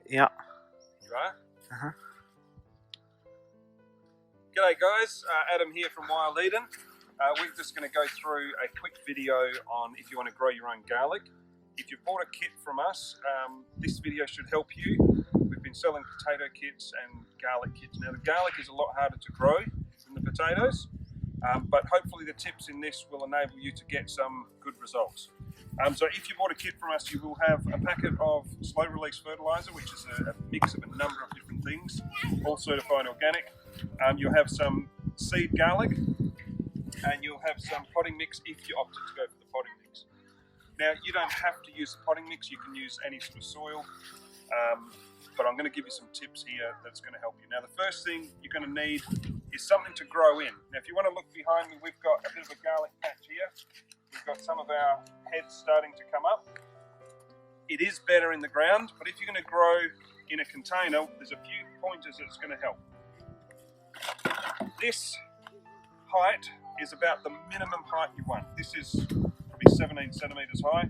Yeah. You are? Uh-huh. G'day guys, Adam here from Wild Eden. We're just going to go through a quick video on if you want to grow your own garlic. If you've bought a kit from us, this video should help you. We've been selling potato kits and garlic kits. Now the garlic is a lot harder to grow than the potatoes, but hopefully the tips in this will enable you to get some good results. So if you bought a kit from us, you will have a packet of slow release fertilizer, which is a mix of a number of different things, all certified organic. You'll have some seed garlic, and you'll have some potting mix if you opted to go for the potting mix. Now you don't have to use the potting mix, you can use any sort of soil, but I'm going to give you some tips here that's going to help you. Now the first thing you're going to need is something to grow in. Now if you want to look behind me, we've got a bit of a garlic patch here. We've got some of our heads starting to come up. It is better in the ground, but if you're going to grow in a container, there's a few pointers that's going to help. This height is about the minimum height you want. This is probably 17 centimeters high.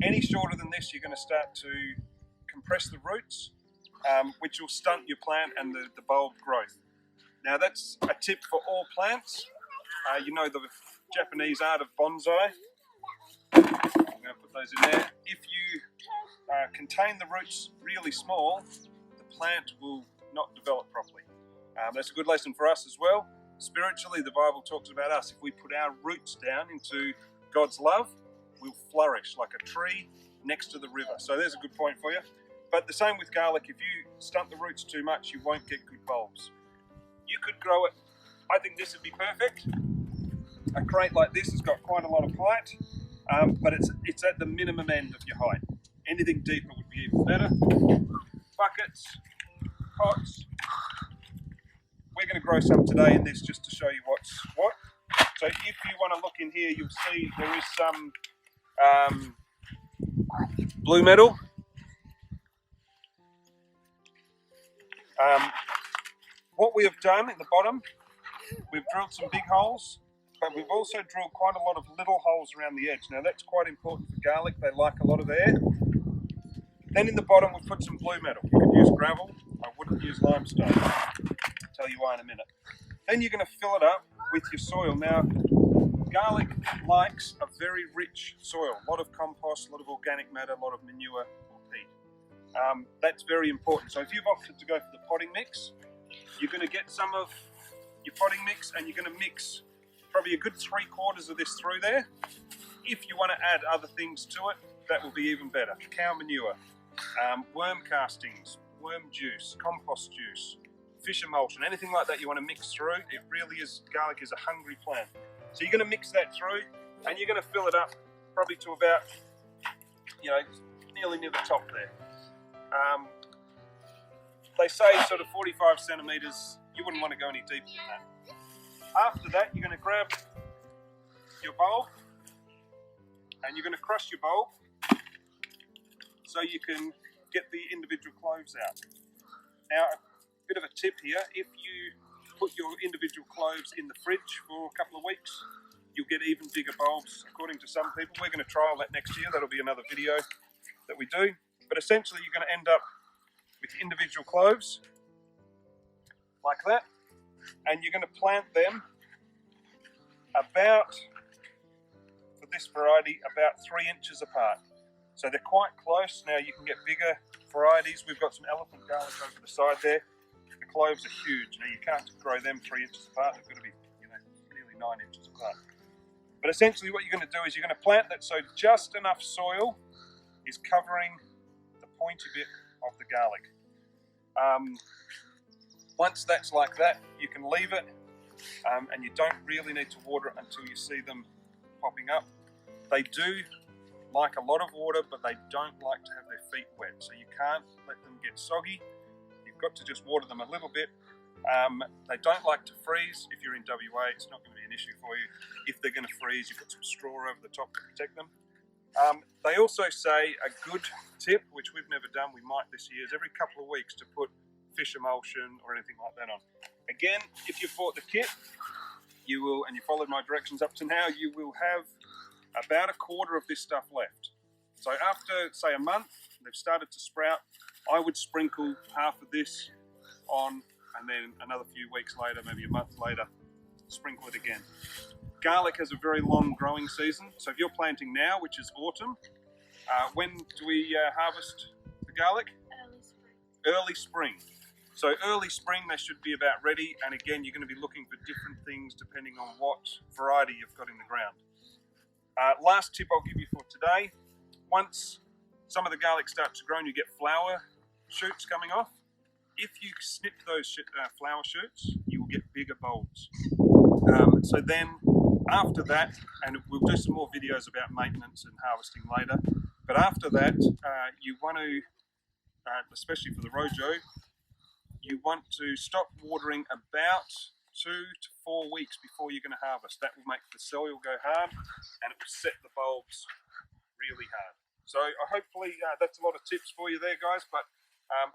Any shorter than this, you're going to start to compress the roots, which will stunt your plant and the bulb growth. Now that's a tip for all plants. You know the Japanese art of bonsai. I'm going to put those in there. If you contain the roots really small, the plant will not develop properly. That's a good lesson for us as well. Spiritually, the Bible talks about us. If we put our roots down into God's love, we'll flourish like a tree next to the river. So there's a good point for you. But the same with garlic. If you stunt the roots too much, you won't get good bulbs. You could grow it. I think this would be perfect. A crate like this has got quite a lot of height, but it's at the minimum end of your height. Anything deeper would be even better. Buckets, pots. We're going to grow some today in this just to show you what's what. So if you want to look in here, you'll see there is some blue metal. What we have done in the bottom, we've drilled some big holes, but we've also drilled quite a lot of little holes around the edge. Now that's quite important for garlic. They like a lot of air. Then in the bottom we've put some blue metal. You could use gravel. I wouldn't use limestone. I'll tell you why in a minute. Then you're going to fill it up with your soil. Now garlic likes a very rich soil. A lot of compost, a lot of organic matter, a lot of manure or peat. That's very important. So if you've opted to go for the potting mix, you're going to get some of your potting mix and you're going to mix probably a good 3/4 of this through there. If you want to add other things to it, that will be even better. Cow manure, worm castings, worm juice, compost juice, fish emulsion, anything like that you want to mix through. It really is, garlic is a hungry plant. So you're going to mix that through and you're going to fill it up probably to about, nearly near the top there. They say sort of 45 centimeters. You wouldn't want to go any deeper than that. After that, you're going to grab your bulb and you're going to crush your bulb so you can get the individual cloves out. Now, a bit of a tip here, if you put your individual cloves in the fridge for a couple of weeks, you'll get even bigger bulbs, according to some people. We're going to trial that next year. That'll be another video that we do. But essentially, you're going to end up with individual cloves like that, and you're going to plant them about, for this variety, about 3 inches apart. So they're quite close. Now you can get bigger varieties. We've got some elephant garlic over the side there. The cloves are huge. Now you can't grow them 3 inches apart. They've got to be, nearly 9 inches apart. But essentially what you're going to do is you're going to plant that so just enough soil is covering the pointy bit of the garlic. Once that's like that, you can leave it and you don't really need to water it until you see them popping up. They do like a lot of water, but they don't like to have their feet wet, so you can't let them get soggy. You've got to just water them a little bit. They don't like to freeze. If you're in WA, it's not going to be an issue for you. If they're going to freeze, you've got some straw over the top to protect them. They also say a good tip, which we've never done, we might this year, is every couple of weeks to put fish emulsion or anything like that on. Again, if you've bought the kit, you will, and you followed my directions up to now, you will have about 1/4 of this stuff left. So after, say, a month, they've started to sprout, I would sprinkle half of this on, and then another few weeks later, maybe a month later, sprinkle it again. Garlic has a very long growing season, so if you're planting now, which is autumn, when do we harvest the garlic? Early spring. Early spring. So early spring they should be about ready, and again you're going to be looking for different things depending on what variety you've got in the ground. Last tip I'll give you for today, once some of the garlic starts to grow and you get flower shoots coming off, if you snip those flower shoots, you will get bigger bulbs. So then after that, and we'll do some more videos about maintenance and harvesting later, but after that you want to, especially for the rojo, you want to stop watering about 2 to 4 weeks before you're going to harvest. That will make the soil go hard and it will set the bulbs really hard. So hopefully that's a lot of tips for you there, guys, but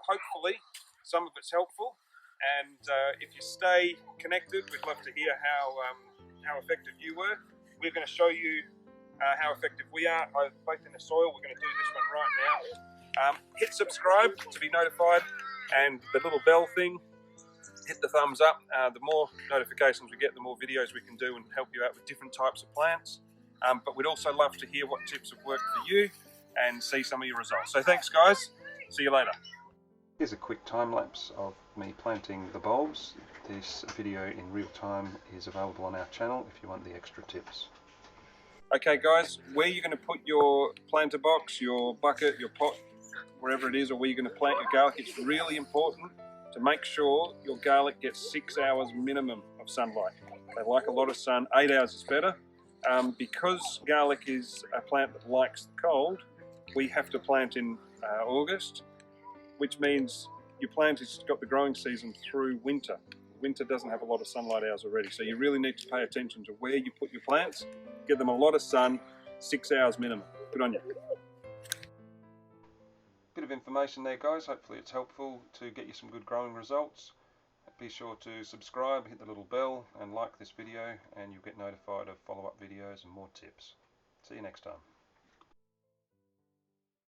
hopefully some of it's helpful. And if you stay connected, we'd love to hear how effective you were. We're going to show you how effective we are, both in the soil. We're going to do this one right now. Hit subscribe to be notified, and the little bell thing, hit the thumbs up. The more notifications we get, the more videos we can do and help you out with different types of plants. But we'd also love to hear what tips have worked for you and see some of your results. So thanks, guys. See you later. Here's a quick time lapse of me planting the bulbs. This video in real time is available on our channel if you want the extra tips. Okay guys, where you're going to put your planter box, your bucket, your pot, wherever it is, or where you're going to plant your garlic, it's really important to make sure your garlic gets 6 hours minimum of sunlight. They like a lot of sun, 8 hours is better. Because garlic is a plant that likes the cold, we have to plant in August, which means your plant has got the growing season through winter. Winter doesn't have a lot of sunlight hours already, so you really need to pay attention to where you put your plants. Give them a lot of sun, 6 hours minimum. Good on you. Bit of information there, guys. Hopefully it's helpful to get you some good growing results. Be sure to subscribe, hit the little bell and like this video, and you'll get notified of follow-up videos and more tips. See you next time.